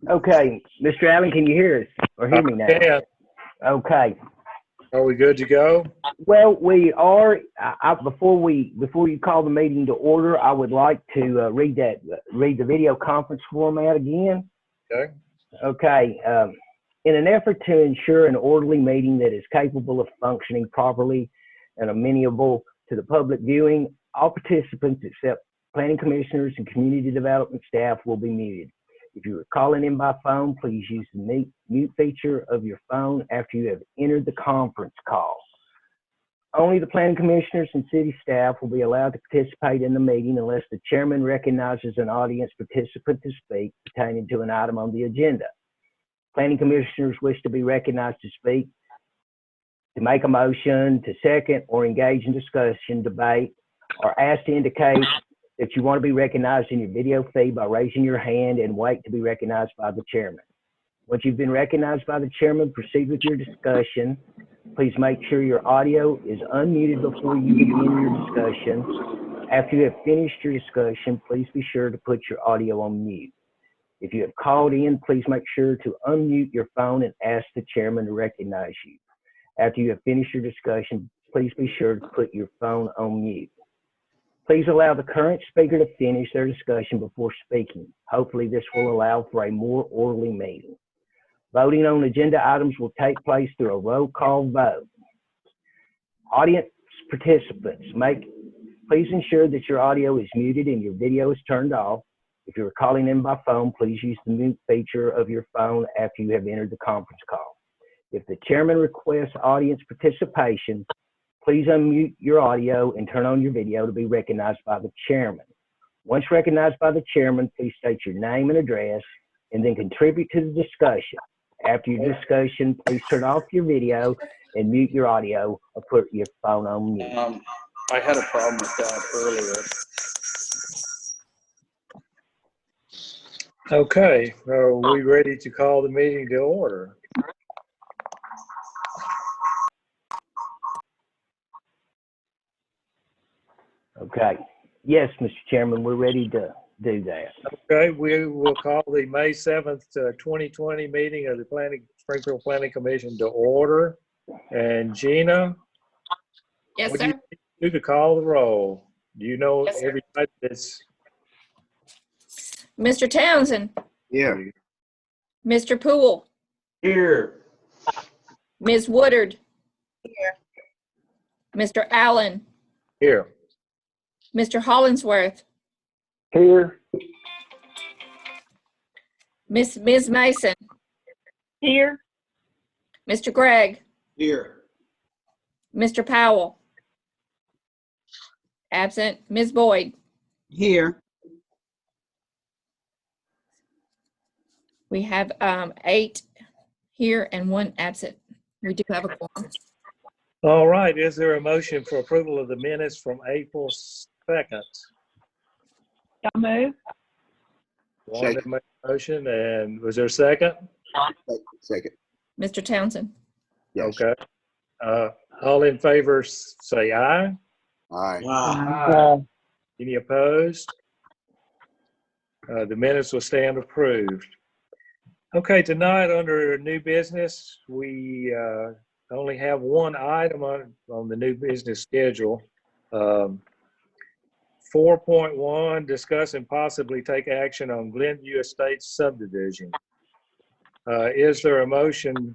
Okay, Mr. Allen, can you hear us or hear me now? Yeah. Okay. Are we good to go? Well, we are. Before you call the meeting to order, I would like to read the video conference format again. Okay. Okay. In an effort to ensure an orderly meeting that is capable of functioning properly and amenable to the public viewing, all participants except planning commissioners and community development staff will be muted. If you are calling in by phone, please use the mute feature of your phone after you have entered the conference call. Only the planning commissioners and city staff will be allowed to participate in the meeting unless the chairman recognizes an audience participant to speak pertaining to an item on the agenda. Planning commissioners wish to be recognized to speak, to make a motion, to second or engage in discussion, debate, or ask to indicate that you want to be recognized in your video feed by raising your hand and wait to be recognized by the chairman. Once you've been recognized by the chairman, proceed with your discussion. Please make sure your audio is unmuted before you begin your discussion. After you have finished your discussion, please be sure to put your audio on mute. If you have called in, please make sure to unmute your phone and ask the chairman to recognize you. After you have finished your discussion, please be sure to put your phone on mute. Please allow the current speaker to finish their discussion before speaking. Hopefully, this will allow for a more orderly meeting. Voting on agenda items will take place through a roll call vote. Audience participants, please ensure that your audio is muted and your video is turned off. If you are calling in by phone, please use the mute feature of your phone after you have entered the conference call. If the chairman requests audience participation, please unmute your audio and turn on your video to be recognized by the chairman. Once recognized by the chairman, please state your name and address and then contribute to the discussion. After your discussion, please turn off your video and mute your audio or put your phone on mute. I had a problem with that earlier. Okay. Are we ready to call the meeting to order? Okay. Yes, Mr. Chairman, we're ready to do that. Okay. We will call the May 7th, 2020 meeting of the Springfield Planning Commission to order. And Gina? Yes, what sir. do you do to call the roll? Do you know Yes, sir. everybody that's Mr. Townsend, Here. Mr. Poole, Here. Ms. Woodard, Mr. Allen, here? Mr. Hollingsworth, Here. Ms. Mason, Here. Mr. Gregg, Here. Mr. Powell, absent, Ms. Boyd. Here. We have 8 here and 1 absent. We do have a quorum. All right. Is there a motion for approval of the minutes from April 2nd? So move. Wanda made a motion, and was there a second? Second. Mr. Townsend, Yes. Okay. All in favor say aye. Aye. Any opposed? The minutes will stand approved. Okay, tonight under new business, we only have one item on the new business schedule. 4.1, discuss and possibly take action on Glenview Estate subdivision. Is there a motion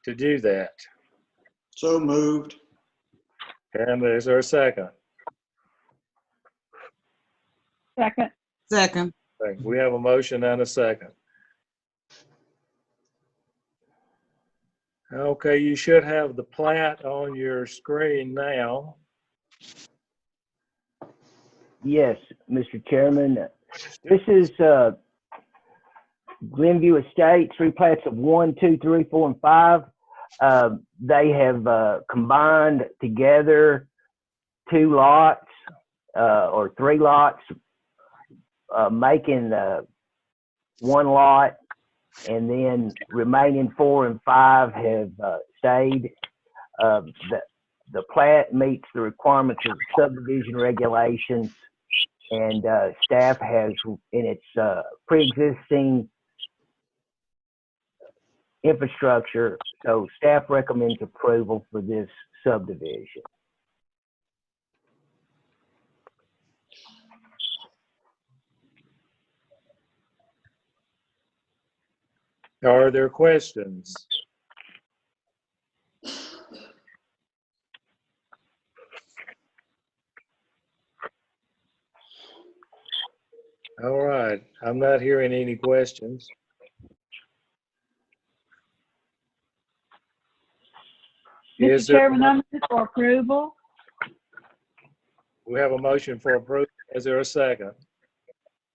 to do that? So moved. And is there a second? Second. Second. Okay, we have a motion and a second. Okay, you should have the plat on your screen now. Yes, Mr. Chairman. This is Glenview Estate, 3 plats of 1, 2, 3, 4, and 5. They have combined together 2 lots or 3 lots, making 1 lot, and then remaining 4 and 5 have stayed. The plat meets the requirements of subdivision regulations. and staff has in its pre-existing infrastructure, so staff recommends approval for this subdivision. Are there questions? All right, I'm not hearing any questions. Mr. Chairman, I move for approval. We have a motion for approval. Is there a second?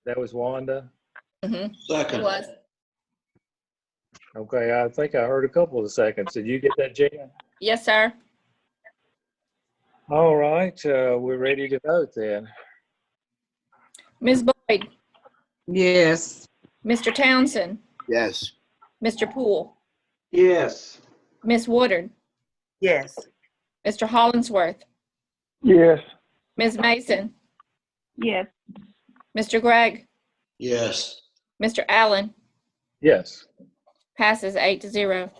That was Wanda. It Second. was. Okay, I think I heard a couple of seconds. Did you get that, Jan? Yes, sir. All right, we're ready to vote then. Ms. Boyd, Yes. Mr. Townsend, Yes. Mr. Poole, Yes. Ms. Woodard, Yes. Mr. Hollingsworth, Yes. Ms. Mason, Yes. Mr. Gregg, Yes. Mr. Allen. Yes. Passes 8-0.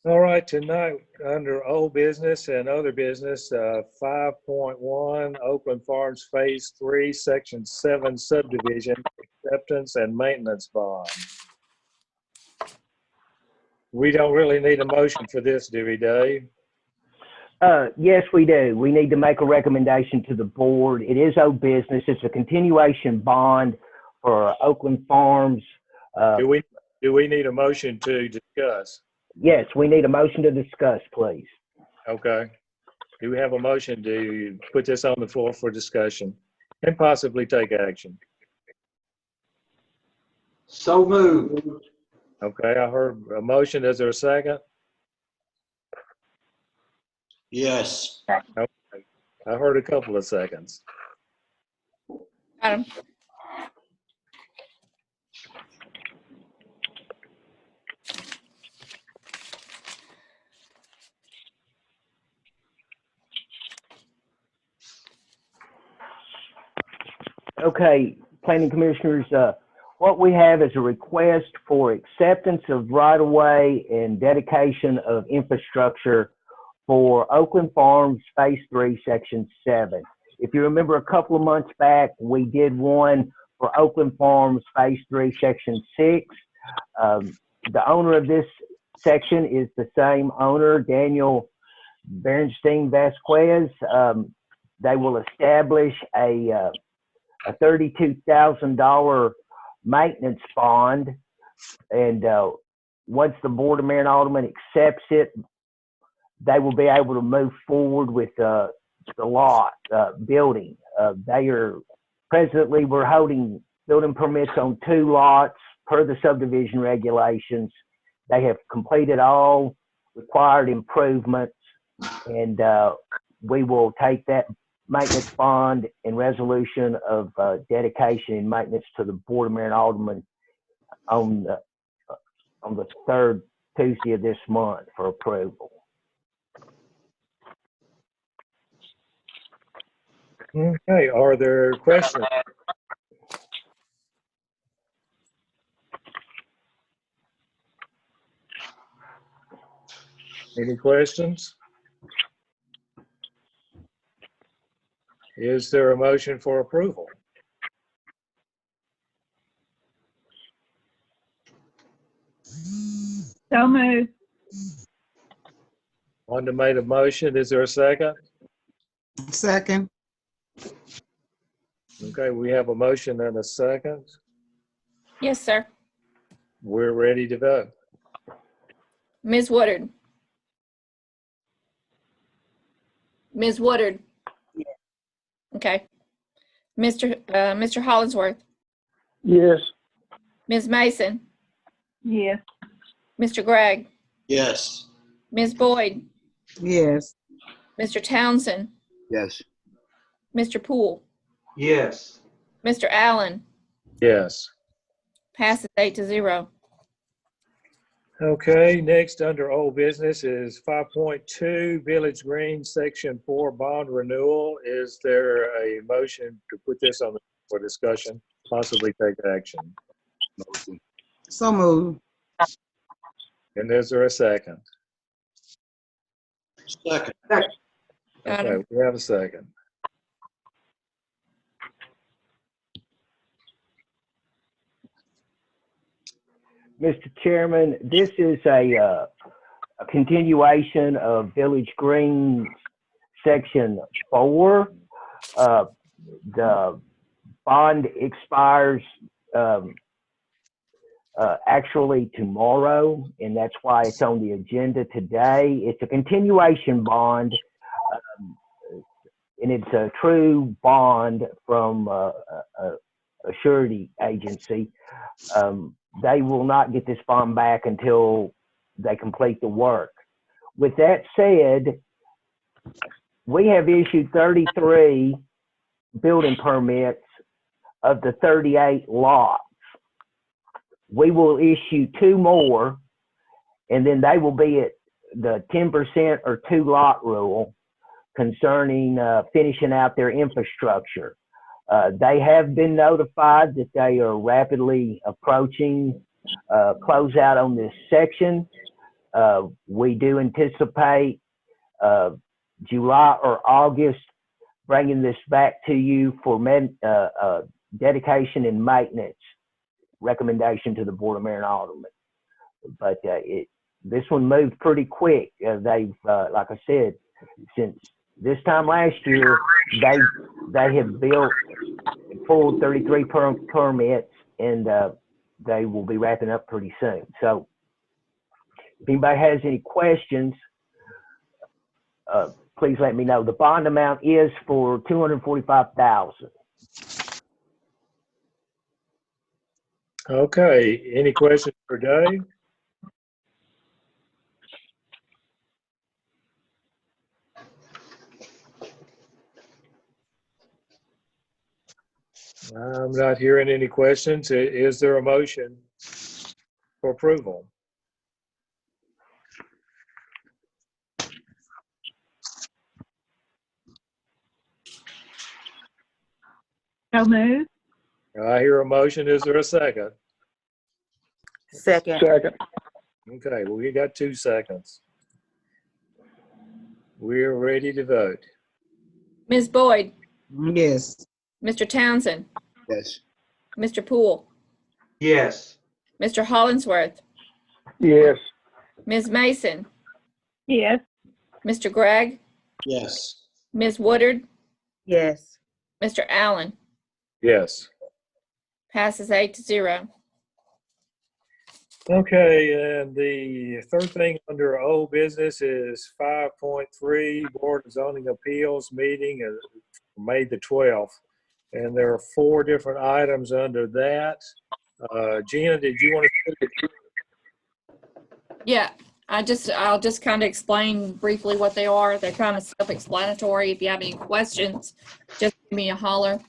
All right, tonight, under old business and other business, 5.1, Oakland Farms Phase 3, Section 7 subdivision, acceptance and maintenance bond. We don't really need a motion for this, do we, Dave? Yes, we do. We need to make a recommendation to the board. It is old business. It's a continuation bond for Oakland Farms. Do we need a motion to discuss? Yes, we need a motion to discuss, please. Okay. Do we have a motion to put this on the floor for discussion and possibly take action? So moved. Okay, I heard a motion. Is there a second? Yes. Okay. I heard a couple of seconds. Got him. Okay, planning commissioners, what we have is a request for acceptance of right-of-way and dedication of infrastructure for Oakland Farms Phase 3, Section 7. If you remember a couple of months back, we did one for Oakland Farms Phase 3, Section 6. The owner of this section is the same owner, Daniel Berenstein Vasquez. They will establish a $32,000 maintenance bond, and once the Board of Mayor and Aldermen accepts it, they will be able to move forward with the lot building. Presently we're holding building permits on 2 lots per the subdivision regulations. They have completed all required improvements, and we will take that maintenance bond and resolution of dedication and maintenance to the Board of Mayor and Aldermen on the 3rd Tuesday of this month for approval. Okay, are there questions? Any questions? Is there a motion for approval? So moved. Wanda made a motion. Is there a second? Second. Okay, we have a motion and a second. Yes, sir. We're ready to vote. Ms. Woodard. Ms. Woodard. Okay. Mr. Hollingsworth, Yes. Ms. Mason, Yes. Mr. Gregg, Yes. Ms. Boyd, Yes. Mr. Townsend, Yes. Mr. Poole, Yes. Mr. Allen. Yes. Passes 8-0. Okay, next under old business is 5.2 Village Green, Section 4 bond renewal. Is there a motion to put this on for discussion, possibly take action? So moved. And is there a second? Second. Okay, we have a second. Mr. Chairman, this is a continuation of Village Green Section 4. The bond expires actually tomorrow, and that's why it's on the agenda today. It's a continuation bond, and it's a true bond from a surety agency. They will not get this bond back until they complete the work. With that said, we have issued 33 building permits of the 38 lots. We will issue 2 more, and then they will be at the 10% or 2 lot rule concerning finishing out their infrastructure. They have been notified that they are rapidly approaching closeout on this section. We do anticipate July or August bringing this back to you for dedication and maintenance recommendation to the Board of Mayor and Aldermen. But this one moved pretty quick. They've, like I said, since this time last year, they have built full 33 permits, and they will be wrapping up pretty soon. So if anybody has any questions, please let me know. The bond amount is for $245,000. Okay, any questions for Dave? I'm not hearing any questions. Is there a motion for approval? So moved. I hear a motion. Is there a second? Second. Okay, well, we got 2 seconds. We're ready to vote. Ms. Boyd, Yes. Mr. Townsend, Yes. Mr. Poole, Yes. Mr. Hollingsworth, Yes. Ms. Mason, Yes. Mr. Gregg, Yes. Ms. Woodard, Yes. Mr. Allen. Yes. Passes 8-0. Okay, and the third thing under old business is 5.3 Board of Zoning Appeals meeting May the 12th. And there are 4 different items under that. Gina, did you want to? Yeah, I'll just kind of explain briefly what they are. They're kind of self-explanatory. If you have any questions, just give me a holler.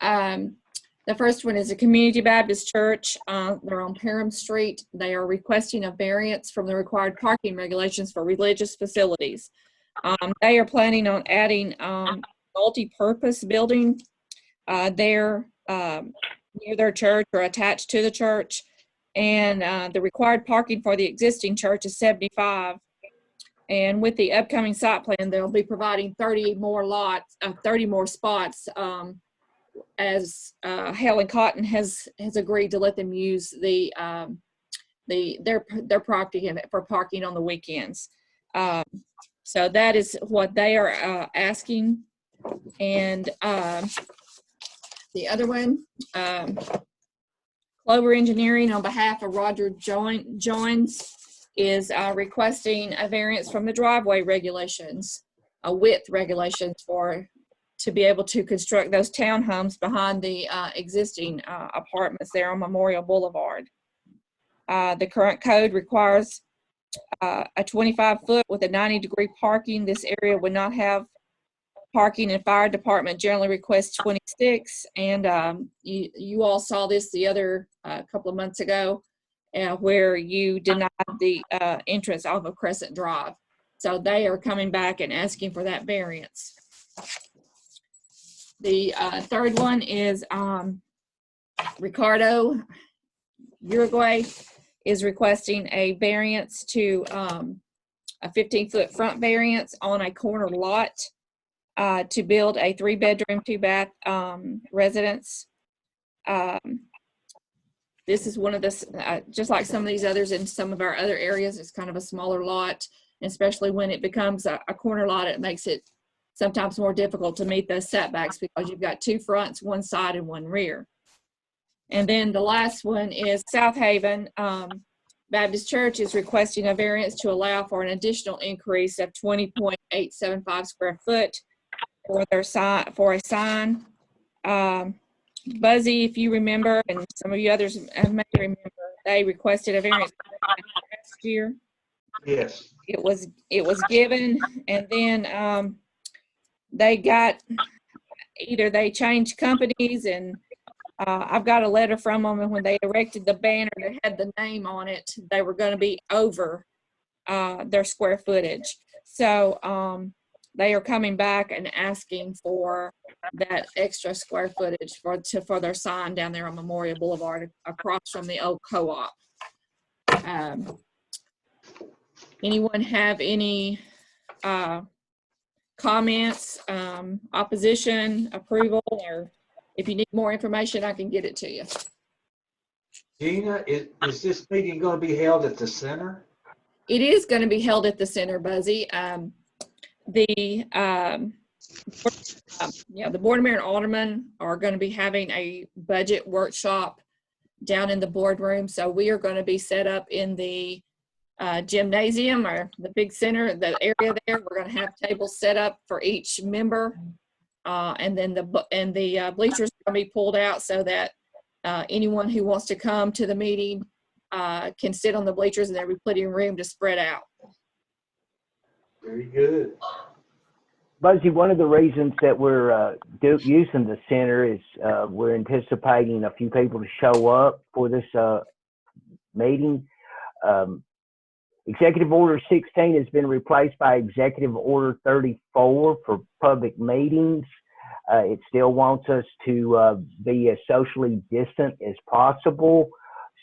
The first one is a Community Baptist Church. They're on Parham Street. They are requesting a variance from the required parking regulations for religious facilities. They are planning on adding multi-purpose building there near their church or attached to the church. And the required parking for the existing church is 75. And with the upcoming site plan, they'll be providing 30 more spots, as Helen Cotton has agreed to let them use their property for parking on the weekends. So that is what they are asking. And the other one, Clover Engineering, on behalf of Roger Joins, is requesting a variance from the driveway regulations, a width regulations to be able to construct those townhomes behind the existing apartments there on Memorial Boulevard. The current code requires a 25-foot with a 90-degree parking. This area would not have parking, and fire department generally requests 26. And you all saw this the other couple of months ago. where you denied the entrance off of Crescent Drive. So they are coming back and asking for that variance. The third one is Ricardo Uruguay is requesting a variance to a 15-foot front variance on a corner lot to build a 3-bedroom, 2-bath residence. This is one of the, just like some of these others in some of our other areas, it's kind of a smaller lot, especially when it becomes a corner lot, it makes it sometimes more difficult to meet those setbacks because you've got 2 fronts, 1 side, and 1 rear. And then the last one is South Haven Baptist Church is requesting a variance to allow for an additional increase of 20.875 square foot for their sign, for a sign. Buzzy, if you remember, and some of you others may remember, they requested a variance last year. Yes. It was given, and then they got, either they changed companies, and I've got a letter from them, and when they erected the banner that had the name on it, they were going to be over their square footage. So they are coming back and asking for that extra square footage for their sign down there on Memorial Boulevard across from the old co-op. Anyone have any comments, opposition, approval, or if you need more information, I can get it to you. Gina, is this meeting going to be held at the center? It is going to be held at the center, Buzzy. The Board of Mayor and Aldermen are going to be having a budget workshop down in the boardroom. So we are going to be set up in the gymnasium, or the big center, the area there. We're going to have tables set up for each member, and then the bleachers are going to be pulled out so that anyone who wants to come to the meeting can sit on the bleachers, and there'll be plenty of room to spread out. Very good. Buzzy, one of the reasons that we're using the center is we're anticipating a few people to show up for this meeting. Executive Order 16 has been replaced by Executive Order 34 for public meetings. It still wants us to be as socially distant as possible.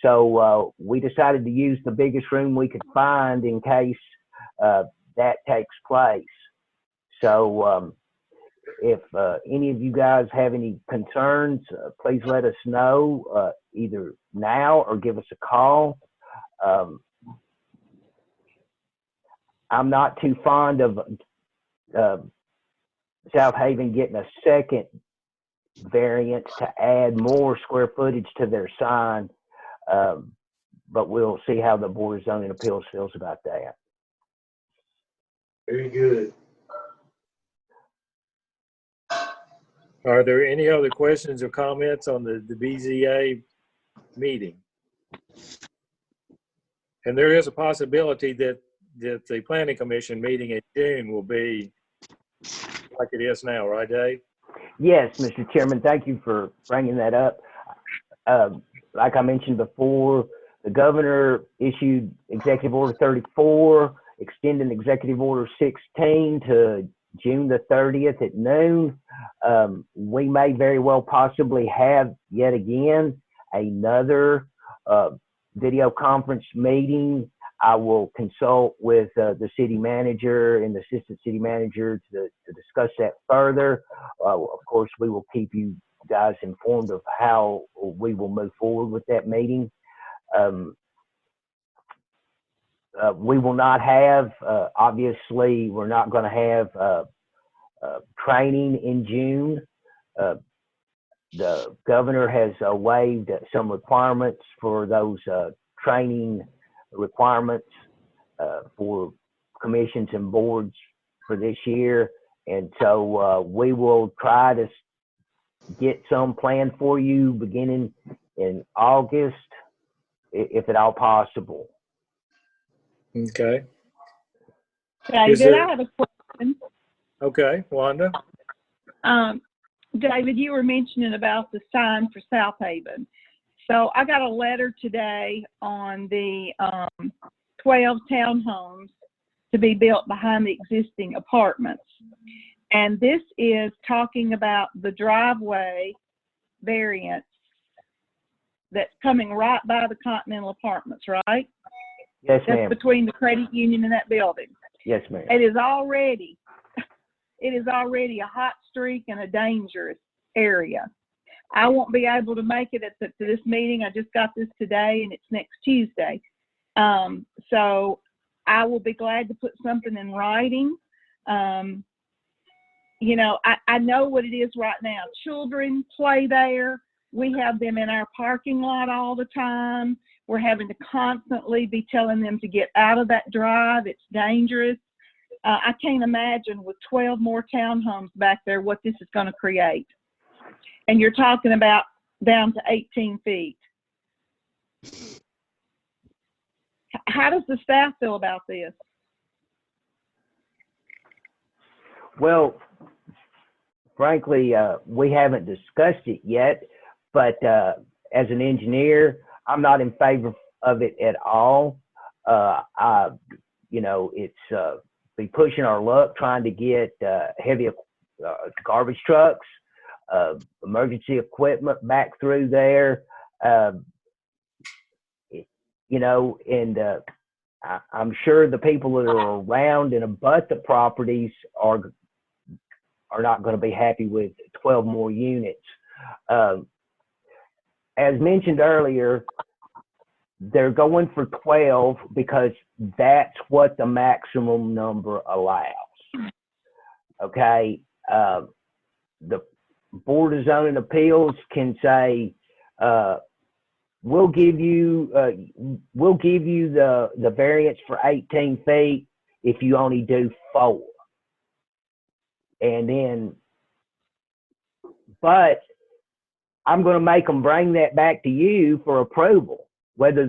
So we decided to use the biggest room we could find in case that takes place. So if any of you guys have any concerns, please let us know either now or give us a call. I'm not too fond of South Haven getting a second variance to add more square footage to their sign, but we'll see how the Board of Zoning Appeals feels about that. Very good. Are there any other questions or comments on the BZA meeting? And there is a possibility that the Planning Commission meeting in June will be like it is now, right, Dave? Yes, Mr. Chairman, thank you for bringing that up. Like I mentioned before, the governor issued Executive Order 34, extending Executive Order 16 to June the 30th at noon. We may very well possibly have yet again another video conference meeting. I will consult with the city manager and the assistant city manager to discuss that further. Of course, we will keep you guys informed of how we will move forward with that meeting. We will not have, obviously, we're not going to have training in June. The governor has waived some requirements for those training requirements for commissions and boards for this year. And so we will try to get some planned for you beginning in August, if at all possible. Okay. David, I have a question. Okay, Wanda? David, you were mentioning about the sign for South Haven. So I got a letter today on the 12 townhomes to be built behind the existing apartments. And this is talking about the driveway variance that's coming right by the Continental Apartments, right? Yes, That's ma'am. between the credit union and that building. Yes, ma'am. It is already a hot streak and a dangerous area. I won't be able to make it to this meeting. I just got this today, and it's next Tuesday. So I will be glad to put something in writing. You know, I know what it is right now. Children play there. We have them in our parking lot all the time. We're having to constantly be telling them to get out of that drive. It's dangerous. I can't imagine with 12 more townhomes back there what this is going to create. And you're talking about down to 18 feet. How does the staff feel about this? Well, frankly, we haven't discussed it yet, but as an engineer, I'm not in favor of it at all. You know, it's be pushing our luck trying to get heavy garbage trucks, emergency equipment back through there. You know, and I'm sure the people that are around and abut the properties are not going to be happy with 12 more units. As mentioned earlier, they're going for 12 because that's what the maximum number allows. Okay. The Board of Zoning Appeals can say, we'll give you the variance for 18 feet if you only do 4. And then, but I'm going to make them bring that back to you for approval. Whether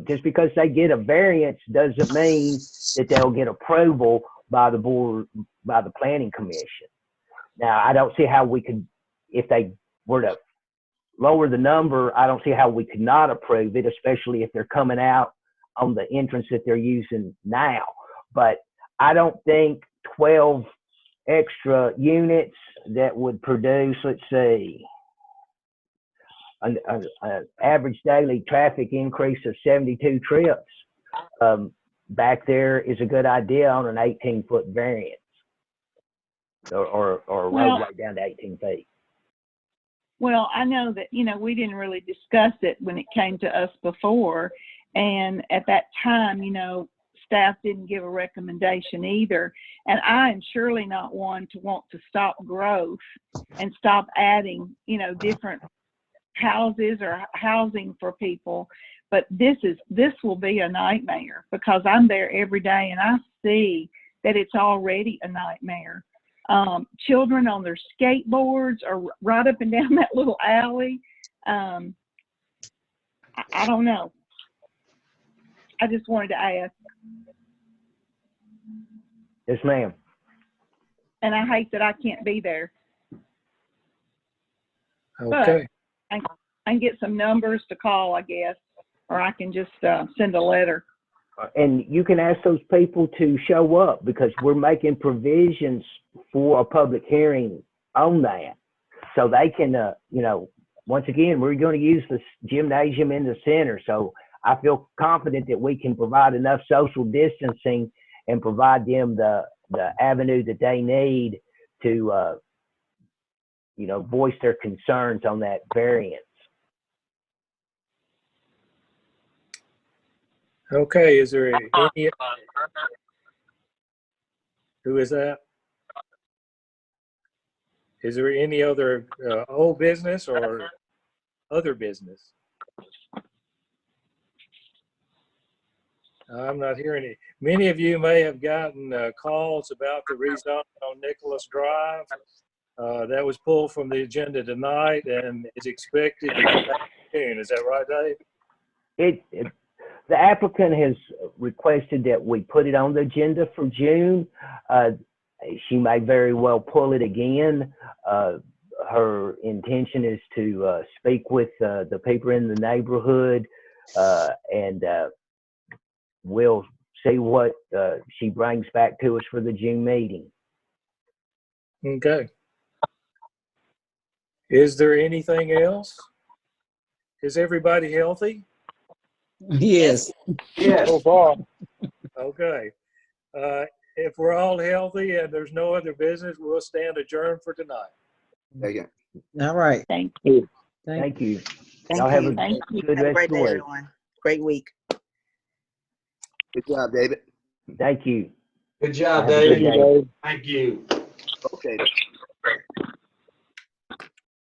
just because they get a variance doesn't mean that they'll get approval by the board, by the planning commission. Now, I don't see how we could, if they were to lower the number, I don't see how we could not approve it, especially if they're coming out on the entrance that they're using now. But I don't think 12 extra units that would produce, let's see, an average daily traffic increase of 72 trips back there is a good idea on an 18-foot variance or a roadway down to 18 feet. Well, I know that, we didn't really discuss it when it came to us before. And at that time, staff didn't give a recommendation either. And I am surely not one to want to stop growth and stop adding, different houses or housing for people. But this will be a nightmare because I'm there every day and I see that it's already a nightmare. Children on their skateboards are right up and down that little alley. I don't know. I just wanted to ask. Yes, ma'am. And I hate that I can't be there. Okay. But I can get some numbers to call, I guess, or I can just send a letter. And you can ask those people to show up because we're making provisions for a public hearing on that. So they can, once again, we're going to use the gymnasium in the center. So I feel confident that we can provide enough social distancing and provide them the avenue that they need to, voice their concerns on that variance. Okay, is there any, who is that? Is there any other old business or other business? I'm not hearing it. Many of you may have gotten calls about the rezoning on Nicholas Drive. That was pulled from the agenda tonight and is expected to come back soon. Is that right, Dave? The applicant has requested that we put it on the agenda for June. She may very well pull it again. her intention is to speak with the people in the neighborhood, and we'll see what she brings back to us for the June meeting. Okay. Is there anything else? Is everybody healthy? Yes. Yes. So far. Okay. If we're all healthy and there's no other business, we'll stand adjourned for tonight. All right. Thank you. Thank you. Thank Y'all have you. a Thank you. good Have a rest great of the day, week. everyone. Great week. Good job, David. Thank you. Good job, Have a good David. day. Thank you. Okay.